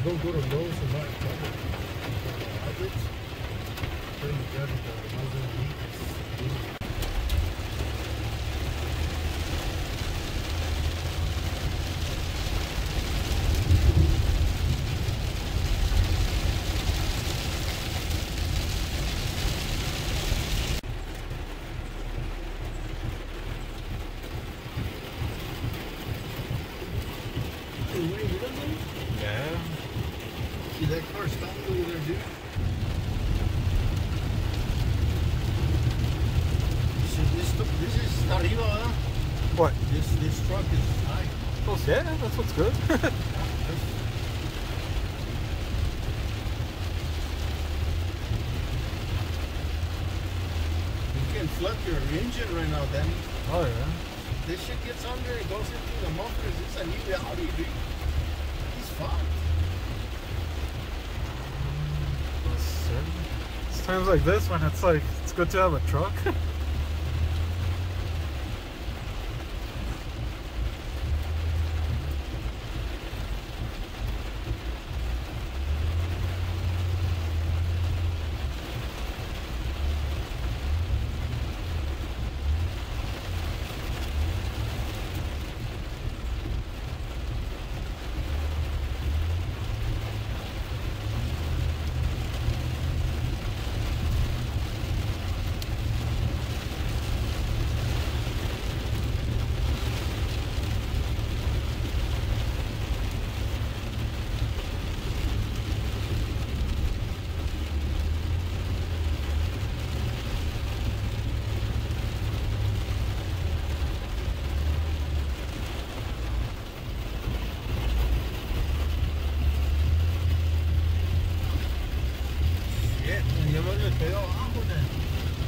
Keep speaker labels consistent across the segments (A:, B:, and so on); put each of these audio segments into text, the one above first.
A: don't go to Lowe's and buy outlets. Then you got the Mazda Elite.
B: Yeah.
A: See that car stopped over there, dude? This is arriba, huh?
B: What?
A: This truck is high.
B: Oh, yeah, that's what's good.
A: You can flood your engine right now, Danny.
B: Oh, yeah.
A: This shit gets under and goes into the mufflers. It's a new Audi, dude. He's fucked.
B: It's times like this when it's like, it's good to have a truck.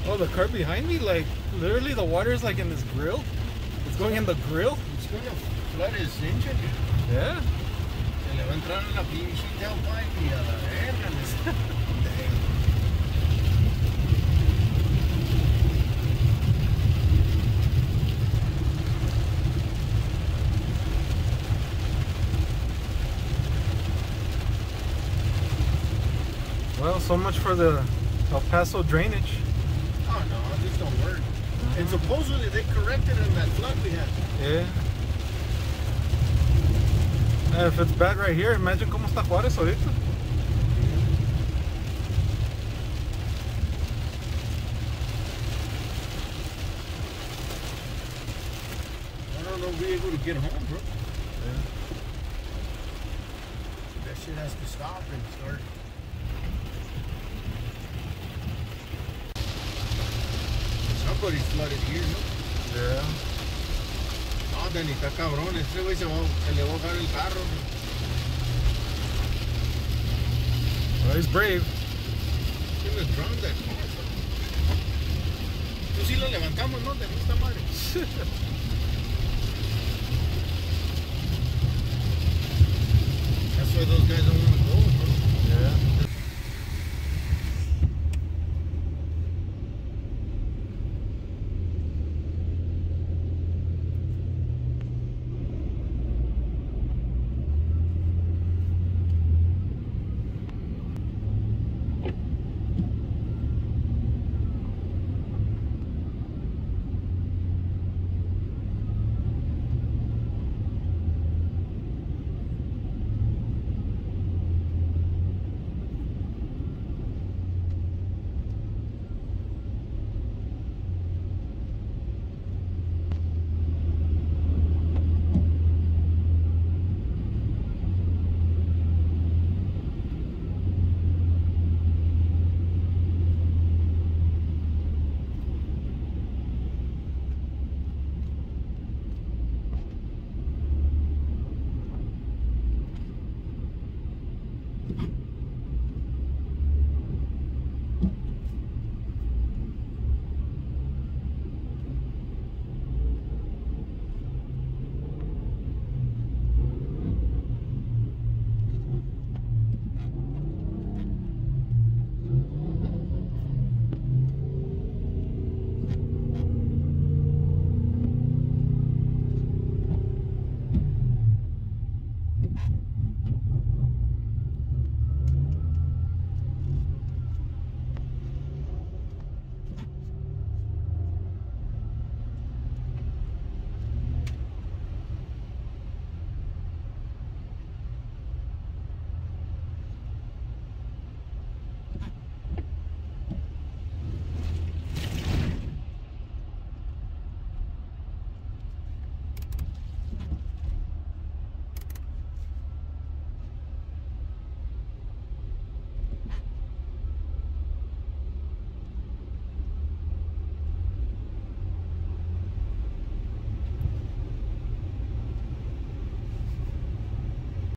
B: Oh, the car behind me, like, literally the water is like in this grill. It's going in the grill.
A: It's going to flood his engine, dude.
B: Yeah.
A: Se le va a entrar en la pinche tailpipe y a la verga.
B: Well, so much for the El Paso drainage.
A: Oh no, this don't work. And supposedly they corrected it in that flood we had.
B: Yeah. If it's bad right here, imagine cómo está Juárez ahorita.
A: I don't know if we'll be able to get home, bro.
B: Yeah.
A: That shit has to stop and start. Somebody's flooded here, ¿no?
B: Yeah.
A: No, Danny, está cabrón. Ese güey se le va a ahogar el carro.
B: Well, he's brave.
A: He's gonna drown that car. Tú sí lo levantamos, ¿no? Danny, esta madre. That's why those guys don't